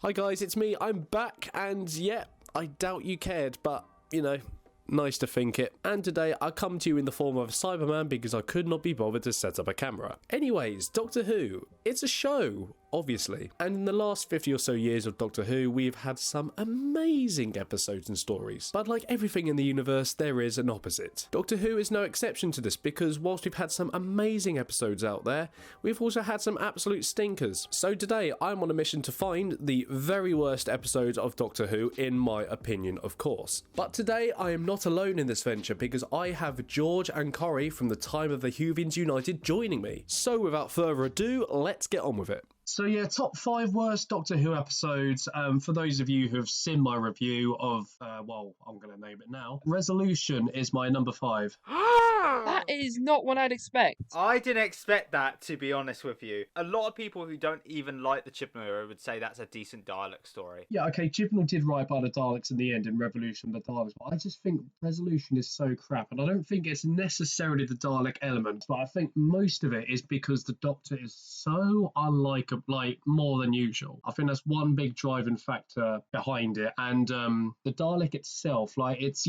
Hi guys, it's me, I'm back, and yeah, I doubt you cared, but, you know, nice to think it. And today I come to you in the form of a Cyberman because I could not be bothered to set up a camera. Anyways, Doctor Who, it's a show, obviously. And in the last 50 or so years of Doctor Who, we've had some amazing episodes and stories. But like everything in the universe, there is an opposite. Doctor Who is no exception to this because whilst we've had some amazing episodes out there, we've also had some absolute stinkers. So today I'm on a mission to find the very worst episode of Doctor Who, in my opinion, of course. But today I am not alone in this venture because I have George and Corey from the time of the Whovians United joining me. So without further ado, let's get on with it. So yeah, top 5 worst Doctor Who episodes. For those of you who have seen my review of, well, I'm going to name it now. Resolution is my number 5. That is not what I'd expect. I didn't expect that, to be honest with you. A lot of people who don't even like the Chibnall era would say that's a decent Dalek story. Yeah, okay, Chibnall did write about the Daleks in the end in Revolution of the Daleks, but I just think Resolution is so crap, and I don't think it's necessarily the Dalek element, but I think most of it is because the Doctor is so unlikable, like more than usual. I think that's one big driving factor behind it, and the Dalek itself, like it's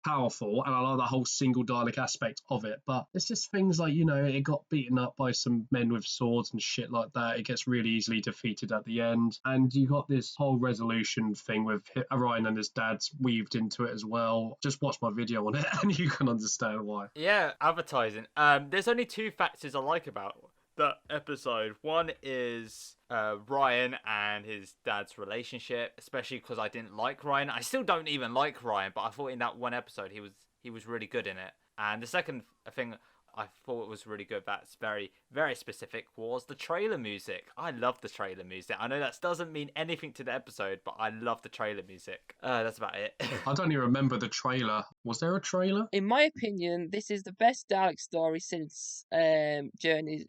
powerful, and I like the whole single Dalek aspect of it, but it's just things like, you know, it got beaten up by some men with swords and shit like that. It gets really easily defeated at the end, and you got this whole Resolution thing with Orion and his dad's weaved into it as well. Just watch my video on it and you can understand why. Yeah, advertising. There's only 2 factors I like about the episode. One is Ryan and his dad's relationship, especially because I didn't like Ryan. I still don't even like Ryan, but I thought in that one episode he was really good in it. And the second thing I thought was really good, that's very, very specific, was the trailer music. I love the trailer music. I know that doesn't mean anything to the episode, but I love the trailer music. That's about it. I don't even remember the trailer. Was there a trailer? In my opinion, this is the best Dalek story since Journey,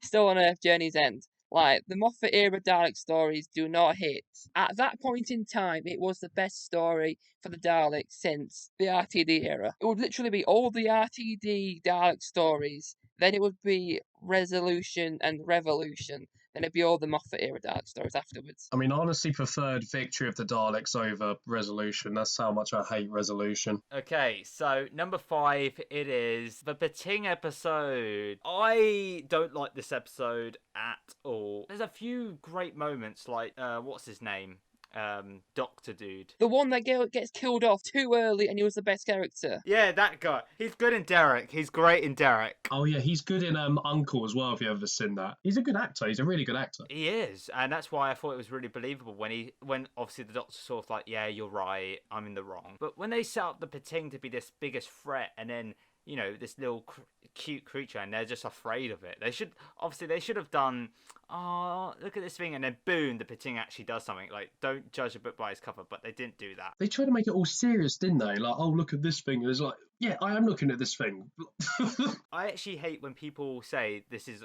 Still on Earth, Journey's End. Like, the Moffat era Dalek stories do not hit. At that point in time, it was the best story for the Daleks since the RTD era. It would literally be all the RTD Dalek stories, then it would be Resolution and Revolution, then it'd be all the Moffat era Dalek stories afterwards. I mean, I honestly preferred Victory of the Daleks over Resolution. That's how much I hate Resolution. Okay, so number 5, it is the Pating episode. I don't like this episode at all. There's a few great moments, like, what's his name? Doctor Dude. The one that gets killed off too early and he was the best character. Yeah, that guy. He's good in Derek. He's great in Derek. Oh yeah, he's good in Uncle as well, if you've ever seen that. He's a good actor. He's a really good actor. He is, and that's why I thought it was really believable when obviously the Doctor's sort of like, yeah, you're right, I'm in the wrong. But when they set up the Pating to be this biggest threat, and then, you know, this little cute creature, and they're just afraid of it. They should have done, oh, look at this thing, and then boom, the Pating actually does something. Like, don't judge a book by its cover, but they didn't do that. They tried to make it all serious, didn't they? Like, oh, look at this thing. And it's like, yeah, I am looking at this thing. I actually hate when people say this is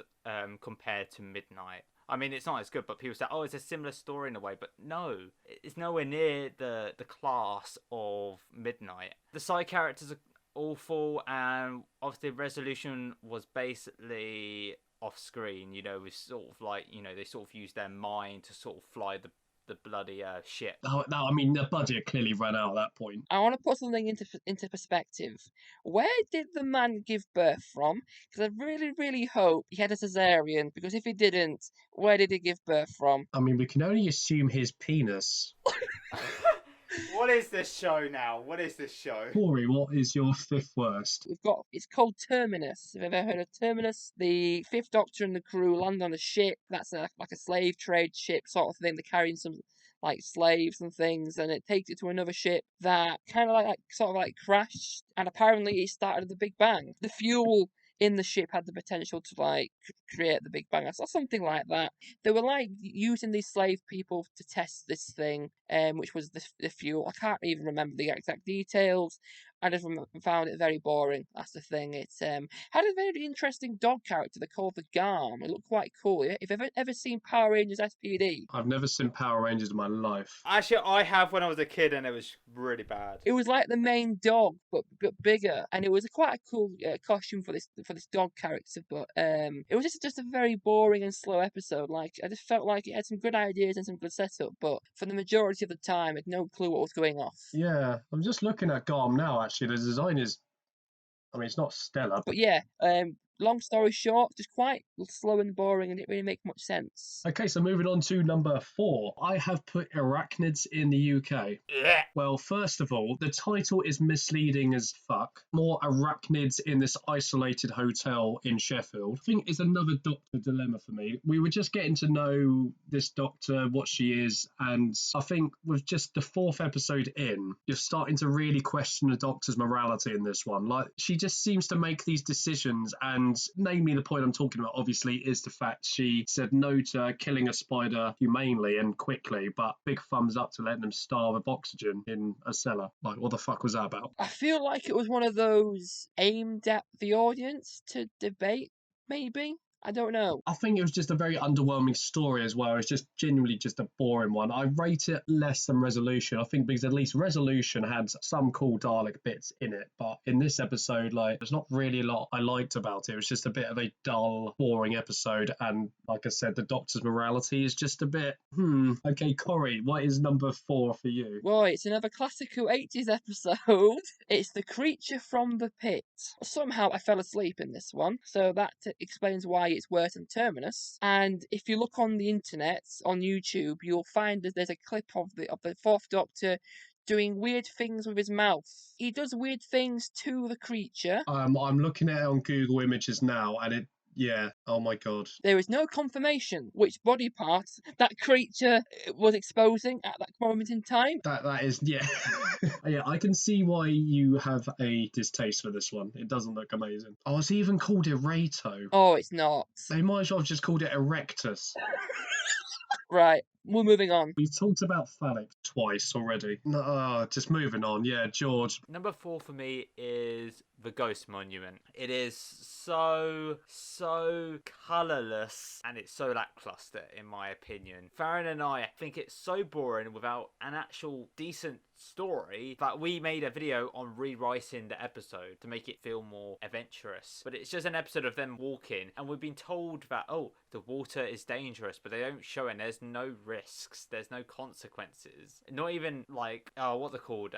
compared to Midnight. I mean, it's not as good, but people say, oh, it's a similar story in a way. But no, it's nowhere near the class of Midnight. The side characters are awful, and obviously Resolution was basically off screen, you know, with sort of like, you know, they sort of used their mind to sort of fly the bloody ship. No, I mean, the budget clearly ran out at that point. I want to put something into perspective. Where did the man give birth from? Because I really, really hope he had a cesarean, because if he didn't, where did he give birth from? I mean, we can only assume his penis. What is this show now? What is this show? Corey, what is your 5th worst? It's called Terminus. Have you ever heard of Terminus? The 5th Doctor and the crew land on a ship that's like a slave trade ship sort of thing. They're carrying some like slaves and things, and it takes it to another ship that kind of like crashed, and apparently it started at the Big Bang. The fuel in the ship had the potential to like create the Big Bang or something like that. They were like using these slave people to test this thing, which was the fuel. I can't even remember the exact details. I just found it very boring. That's the thing. It had a very interesting dog character they called the Garm. It looked quite cool. If you've ever seen Power Rangers SPD, I've never seen Power Rangers in my life. Actually, I have when I was a kid, and it was really bad. it was like the main dog, but bigger, and it was quite a cool costume for this dog character. But it was just a very boring and slow episode. Like I just felt like it had some good ideas and some good setup, but for the majority of the time, I had no clue what was going off. Yeah, I'm just looking at Garm now, actually. The design is, I mean, it's not stellar. But yeah, long story short, just quite slow and boring, and it didn't really make much sense. Okay, so moving on to number 4. I have put arachnids in the UK. Yeah. Well, first of all, the title is misleading as fuck. More arachnids in this isolated hotel in Sheffield. I think it's another doctor dilemma for me. We were just getting to know this doctor, what she is, and I think with just the 4th episode in, you're starting to really question the doctor's morality in this one. Like, she just seems to make these decisions, and namely the point I'm talking about, obviously, is the fact she said no to killing a spider humanely and quickly, but big thumbs up to letting them starve of oxygen in a cellar. Like, what the fuck was that about? I feel like it was one of those aimed at the audience to debate, maybe. I don't know. I think it was just a very underwhelming story as well. It's just genuinely just a boring one. I rate it less than Resolution. I think because at least Resolution had some cool Dalek bits in it. But in this episode, like, there's not really a lot I liked about it. It was just a bit of a dull, boring episode. And like I said, the Doctor's morality is just a bit, Okay, Corey, what is number 4 for you? Right, it's another classical 80s episode. It's The Creature from the Pit. Somehow I fell asleep in this one, so that explains why it's worse than Terminus. And if you look on the internet, on YouTube, you'll find that there's a clip of the 4th Doctor doing weird things with his mouth. He does weird things to the creature. I'm looking at it on Google Images now, and yeah, oh my god. There is no confirmation which body parts that creature was exposing at that moment in time. That is, yeah. Yeah, I can see why you have a distaste for this one. It doesn't look amazing. Oh, it's even called Erato. Oh, it's not. They might as well have just called it Erectus. Right, we're moving on. We've talked about phallic twice already. No, just moving on. Yeah, George. Number 4 for me is the Ghost Monument. It is so colourless, and it's so lackluster in my opinion. Farron and I think it's so boring without an actual decent story that we made a video on rewriting the episode to make it feel more adventurous. But it's just an episode of them walking, and we've been told that, oh, the water is dangerous, but they don't show it. There's no risks, there's no consequences, not even like, oh, what they're called,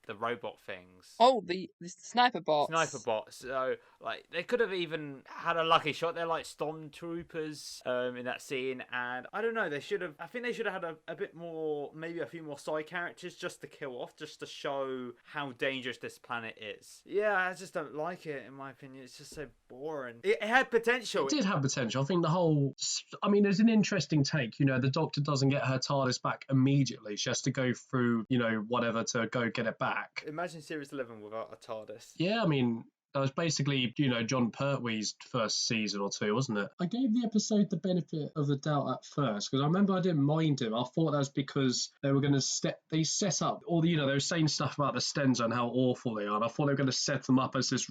the robot things. Oh, the sniper bots. Sniper bots. So, like, they could have even had a lucky shot. They're like stormtroopers in that scene. And I don't know, I think they should have had a bit more, maybe a few more side characters just to kill off, just to show how dangerous this planet is. Yeah, I just don't like it, in my opinion. It's just so boring. It had potential. It did have potential. I think there's an interesting take. You know, the Doctor doesn't get her TARDIS back immediately. She has to go through, whatever to go get it back. Imagine Series 11 without a TARDIS. Yeah, I mean, that was basically, John Pertwee's first season or 2, wasn't it? I gave the episode the benefit of the doubt at first, because I remember I didn't mind him. I thought that was because they were going to they set up all the, they were saying stuff about the Stenza and how awful they are, and I thought they were going to set them up as this,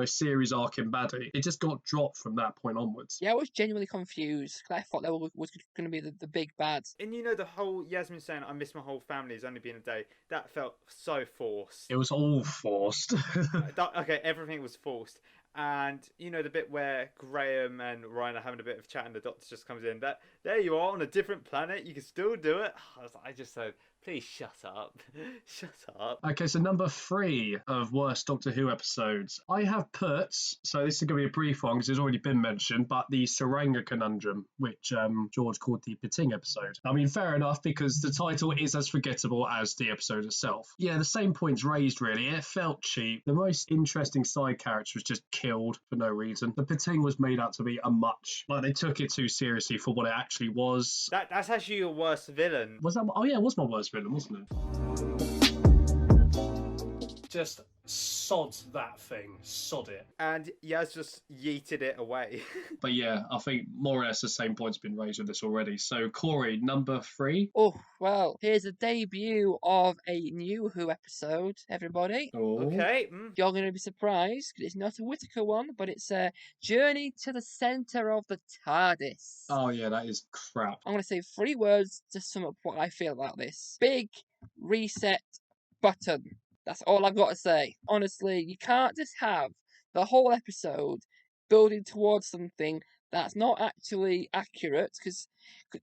series arcing baddie. It just got dropped from that point onwards. Yeah, I was genuinely confused, because I thought that was going to be the big bad. And the whole Yasmin saying, I miss my whole family, it's only been a day, that felt so forced. It was all forced. Okay, everything was forced. And the bit where Graham and Ryan are having a bit of chat and the Doctor just comes in, that there you are on a different planet, you can still do it. I just said, please shut up. Shut up. Okay, so number 3 of worst Doctor Who episodes. I have put, so this is going to be a brief one because it's already been mentioned, but the Saranga Conundrum, which George called the Pitting episode. I mean, fair enough, because the title is as forgettable as the episode itself. Yeah, the same points raised, really. It felt cheap. The most interesting side character was just killed for no reason. The Pitting was made out to be they took it too seriously for what it actually was. That's actually your worst villain. Was that? Oh yeah, it was my worst villain, wasn't it? Just sod that thing. Sod it. And Yaz just yeeted it away. But yeah, I think more or less the same point's been raised with this already. So, Corey, number 3. Oh, well, here's a debut of a new Who episode, everybody. Oh. Okay. You're going to be surprised, 'cause it's not a Whittaker one, but it's a Journey to the Centre of the TARDIS. Oh, yeah, that is crap. I'm going to say 3 words to sum up what I feel about this. Big reset button. That's all I've got to say. Honestly, you can't just have the whole episode building towards something that's not actually accurate, because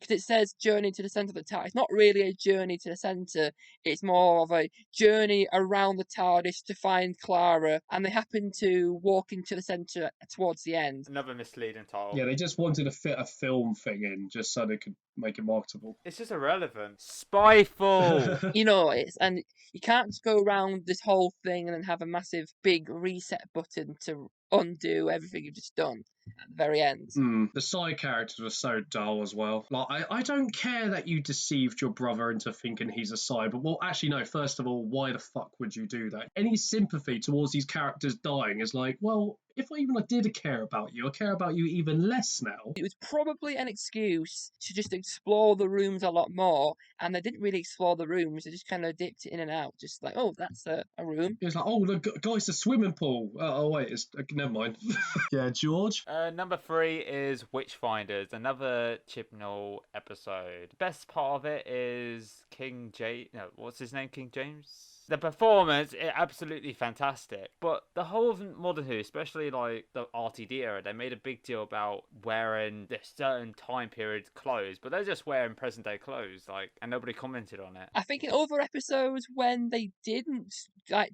it says journey to the centre of the TARDIS. It's not really a journey to the centre. It's more of a journey around the TARDIS to find Clara, and they happen to walk into the centre towards the end. Another misleading title. Yeah, they just wanted to fit a film thing in just so they could make it marketable. It's just irrelevant. Spyful. You know, and you can't just go around this whole thing and then have a massive big reset button to undo everything you've just done at the very end. The side characters were so dull as well. Like, I don't care that you deceived your brother into thinking he's a cyber. Well, actually, no, first of all, why the fuck would you do that? Any sympathy towards these characters dying is like, well, if I did care about you, I care about you even less now. It was probably an excuse to just explore the rooms a lot more, and they didn't really explore the rooms. They just kind of dipped in and out, just like, oh, that's a room. It was like, oh, look, guys, the swimming pool. Oh, wait, never mind. Yeah, George? Number 3 is Witchfinders, another Chibnall episode. Best part of it is King James. No, what's his name? King James? The performance is absolutely fantastic, but the whole of Modern Who, especially like the RTD era, they made a big deal about wearing this certain time period clothes, but they're just wearing present day clothes, and nobody commented on it. I think in other episodes when they didn't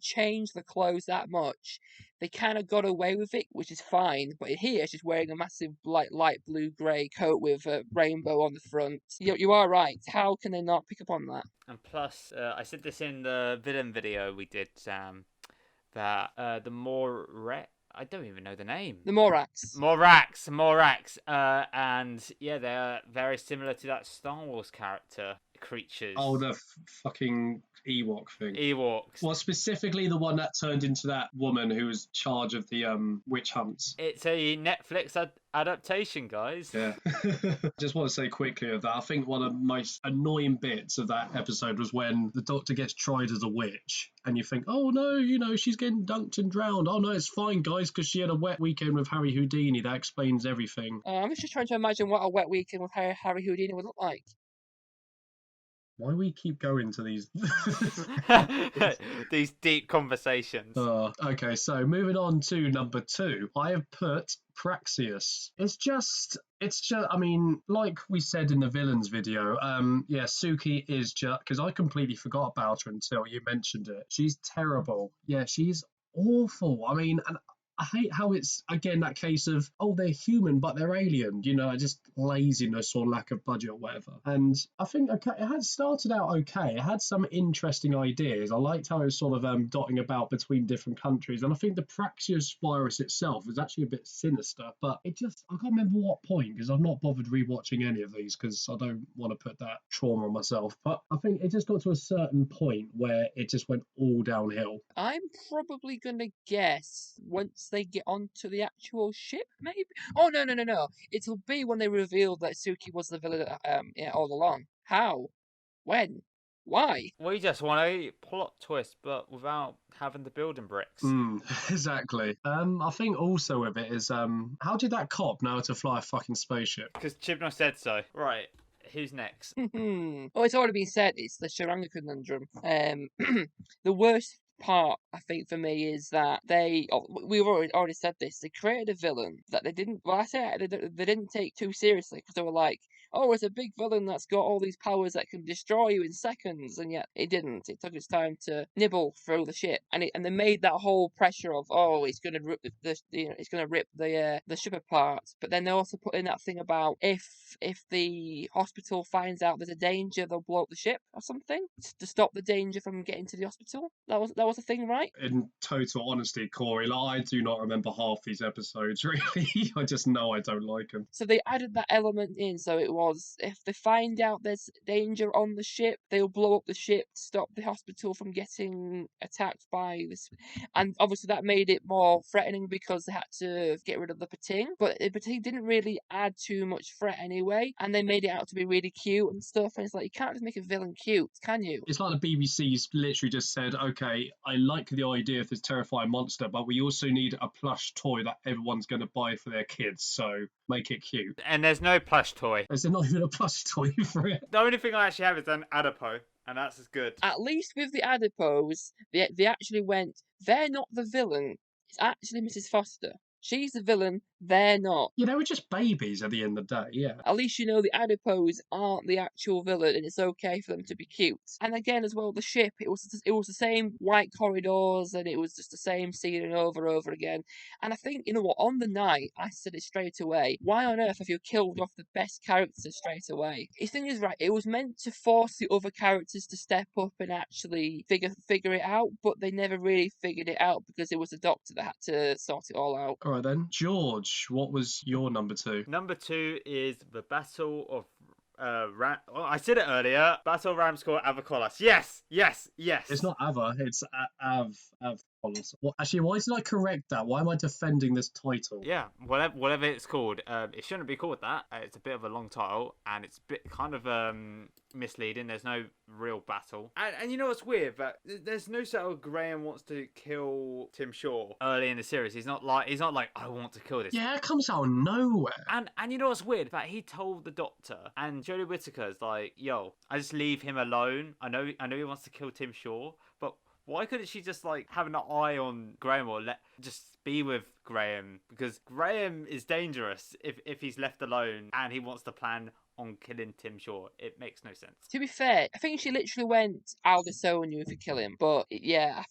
change the clothes that much, they kind of got away with it, which is fine. But here, she's wearing a massive light blue grey coat with a rainbow on the front. You are right. How can they not pick up on that? And plus, I said this in the villain video we did, Sam, that the I don't even know the name. The Morax. Morax. And yeah, they're very similar to that Star Wars creatures. Oh, the fucking Ewok thing. Ewoks. Well, specifically the one that turned into that woman who was in charge of the witch hunts. It's a Netflix adaptation, guys. Yeah. Just want to say quickly of that, I think one of the most annoying bits of that episode was when the Doctor gets tried as a witch, and you think, oh no, she's getting dunked and drowned. Oh no, it's fine, guys, because she had a wet weekend with Harry Houdini. That explains everything. I'm just trying to imagine what a wet weekend with Harry Houdini would look like. Why do we keep going to these these deep conversations? Okay, so moving on to number 2, I have put Praxios. It's just, I mean, like we said in the villains video, Suki is just, because I completely forgot about her until you mentioned it. She's terrible. Yeah, she's awful. I mean, and I hate how it's, again, that case of, oh, they're human, but they're alien, just laziness or lack of budget or whatever. And I think it had started out okay. It had some interesting ideas. I liked how it was sort of dotting about between different countries. And I think the Praxios virus itself was actually a bit sinister, but I can't remember what point, because I've not bothered rewatching any of these because I don't want to put that trauma on myself. But I think it just got to a certain point where it just went all downhill. I'm probably going to guess once they get onto the actual ship, maybe? Oh, no. It'll be when they reveal that Suki was the villain all along. How? When? Why? We just want a plot twist, but without having the building bricks. Exactly. I think also with it is, how did that cop know how to fly a fucking spaceship? Because Chibnall said so. Right. Who's next? Oh, it's already been said. It's the Sharanga conundrum. The worst part, I think, for me is that we've already said this, they created a villain that they didn't, they didn't take too seriously, because they were like, oh, it's a big villain that's got all these powers that can destroy you in seconds, and yet it didn't. It took its time to nibble through the ship, and they made that whole pressure of, oh, it's going to rip the ship apart. But then they also put in that thing about if the hospital finds out there's a danger, they'll blow up the ship or something to stop the danger from getting to the hospital. That was sort of thing, right? In total honesty, Corey, like, I do not remember half these episodes, really. I just know I don't like them. So they added that element in, so it was, if they find out there's danger on the ship, they'll blow up the ship to stop the hospital from getting attacked by this. And obviously that made it more threatening because they had to get rid of the pating, but the pating didn't really add too much threat anyway, and they made it out to be really cute and stuff, and it's like, you can't just make a villain cute, can you? It's like the BBC's literally just said, okay, I like the idea of this terrifying monster, but we also need a plush toy that everyone's going to buy for their kids, so make it cute. And there's no plush toy. Is there not even a plush toy for it? The only thing I actually have is an Adipo, and that's as good. At least with the adipose, they actually went, they're not the villain, it's actually Mrs. Foster. She's the villain, they're not. Yeah, they were just babies at the end of the day, yeah. At least you know the adipose aren't the actual villain, and it's okay for them to be cute. And again, as well, the ship, it was the same white corridors, and it was just the same scene over and over again. And I think, you know what, on the night, I said it straight away. Why on earth have you killed off the best characters straight away? The thing is, right, it was meant to force the other characters to step up and actually figure it out, but they never really figured it out because it was the Doctor that had to sort it all out. All right then. George, what was your number 2? Number 2 is the Battle of I said it earlier. Battle of Ramscore Avacolas. Yes. It's not Ava, it's Av. Well, actually, why did I correct that? Why am I defending this title? Yeah, whatever it's called. It shouldn't be called that. It's a bit of a long title, and it's a bit kind of misleading. There's no real battle. And you know what's weird? But there's no sort of Graham wants to kill Tim Shaw early in the series. He's not like I want to kill this. Yeah, it comes out of nowhere. And you know what's weird? That he told the Doctor, and Jodie Whittaker's like, yo, I just leave him alone. I know he wants to kill Tim Shaw, but why couldn't she just like have an eye on Graham or just be with Graham? Because Graham is dangerous if he's left alone and he wants to plan on killing Tim Shaw. It makes no sense. To be fair, I think she literally went, I'll disown you if you kill him. But yeah,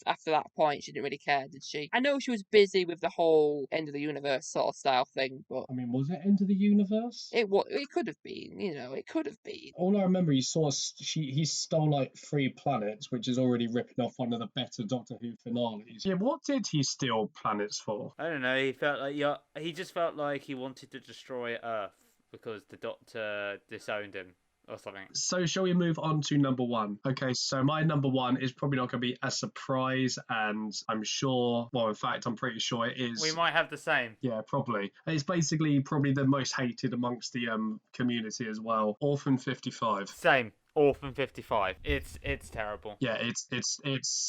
after that point, she didn't really care, did she? I know she was busy with the whole end of the universe sort of style thing, but I mean, was it End of the Universe? it could have been, it could have been. All I remember, he stole like 3 planets, which is already ripping off one of the better Doctor Who finales. Yeah, what did he steal planets for? I don't know. He just felt like he wanted to destroy Earth because the Doctor disowned him or something. So shall we move on to number 1? Okay, so my number 1 is probably not going to be a surprise, and I'm sure, well, in fact, I'm pretty sure it is. We might have the same. Yeah, probably. It's basically probably the most hated amongst the community as well. Orphan 55. Same. Orphan 55. It's terrible. Yeah, it's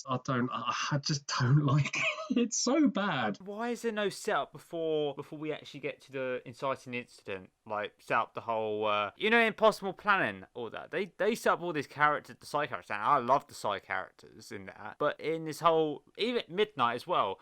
I just don't like it. It's so bad. Why is there no setup before we actually get to the inciting incident? Like set up the whole impossible planning, all that. They set up all these characters, the side characters, and I love the side characters in that. But in this whole, even Midnight as well,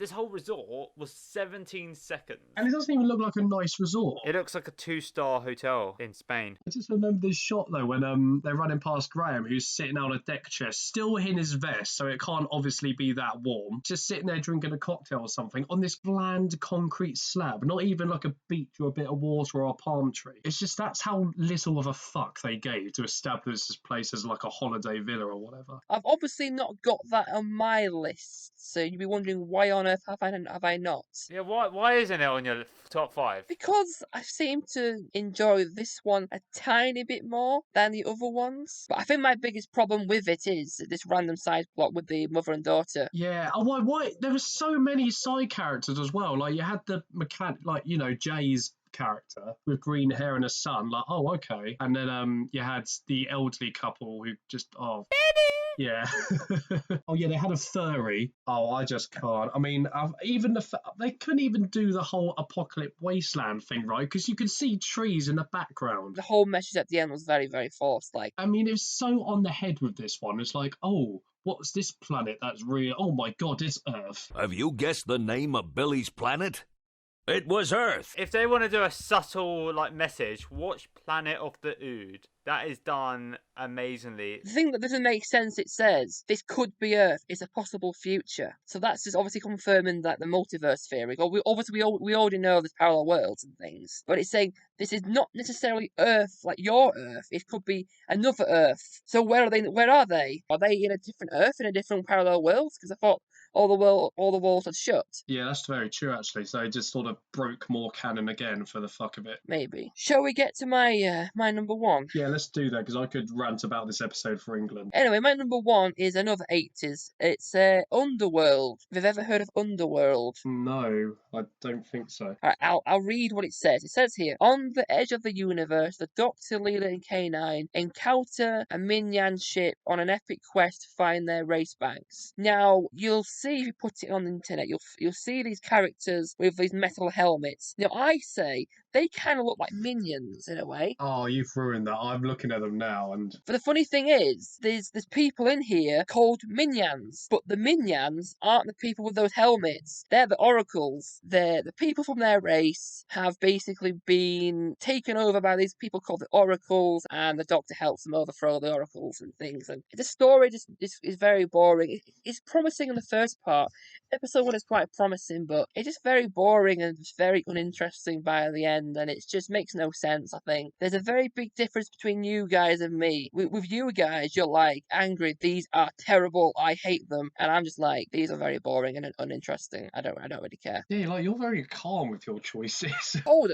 this whole resort was 17 seconds. And it doesn't even look like a nice resort. It looks like a 2-star hotel in Spain. I just remember this shot though when they're running past Graham, who's sitting on a deck chair, still in his vest, so it can't obviously be that warm, just sitting there drinking a cocktail or something on this bland concrete slab, not even like a beach or a bit of water or a palm tree. It's just, that's how little of a fuck they gave to establish this place as like a holiday villa or whatever. I've obviously not got that on my list, so you'd be wondering why on earth have I not? Yeah, why isn't it on your top 5? Because I seem to enjoy this one a tiny bit more than the other ones. But I think my biggest problem with it is this random side plot with the mother and daughter. Yeah, why? There were so many side characters as well. Like you had the mechanic, like Jay's character with green hair and a son. Like, oh, okay. And then you had the elderly couple who just yeah. Oh yeah, they had a furry. Oh, I just can't. I mean, they couldn't even do the whole apocalypse wasteland thing, right? Because you could see trees in the background. The whole message at the end was very, very forced. Like, I mean, it's so on the head with this one. It's like, oh, what's this planet that's real? Oh my god, it's Earth. Have you guessed the name of Billy's planet? It was Earth. If they want to do a subtle like message, watch Planet of the Ood. That is done amazingly. The thing that doesn't make sense, it says this could be Earth. It's a possible future. So that's just obviously confirming that the multiverse theory. We already know there's parallel worlds and things, but it's saying this is not necessarily Earth, like your Earth. It could be another Earth. So where are they? Where are they? Are they in a different Earth, in a different parallel world? Because I thought all the walls had shut. Yeah, that's very true, actually. So it just sort of broke more canon again for the fuck of it. Maybe. Shall we get to my my number one? Yeah, let's do that, because I could rant about this episode for England. Anyway, my number one is another 80s. It's Underworld. Have you ever heard of Underworld? No, I don't think so. Alright, I'll read what it says. It says here, on the edge of the universe, the Doctor, Leela, and K9 encounter a Minyan ship on an epic quest to find their race banks. Now, you'll see if you put it on the internet, you'll see these characters with these metal helmets. Now, I say they kind of look like minions in a way. Oh, you've ruined that. I'm looking at them now, and But the funny thing is, there's people in here called minions, but the minions aren't the people with those helmets. They're the oracles. They're the people from their race have basically been taken over by these people called the oracles, and the Doctor helps them overthrow the oracles and things. And the story just is very boring. It's promising in the first part. Episode 1 is quite promising, but it's just very boring and just very uninteresting by the end, and it just makes no sense, I think. There's a very big difference between you guys and me. With you guys, you're like, angry, these are terrible, I hate them, and I'm just like, these are very boring and uninteresting. I don't really care. yeah, like, you're very calm with your choices. Oh,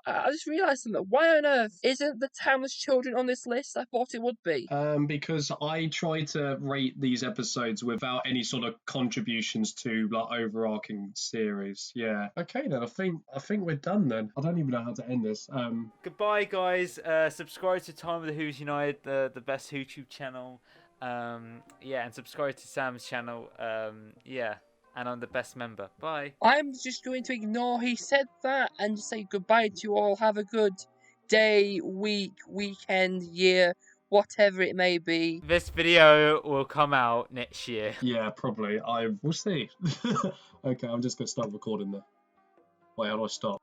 I just realised something. Why on earth isn't the Timeless Children on this list? I thought it would be. Because I try to rate these episodes without any sort of contributions to like overarching series. Yeah. Okay then. I think we're done then. I don't even know how to end this. Goodbye, guys. Subscribe to Time of the Who's United, the best YouTube channel. Yeah, and subscribe to Sam's channel. Yeah, and I'm the best member. Bye. I'm just going to ignore he said that and just say goodbye to you all. Have a good day, week, weekend, year, whatever it may be. This video will come out next year. Yeah, probably. We'll see. Okay, I'm just gonna start recording now. Wait, how do I stop?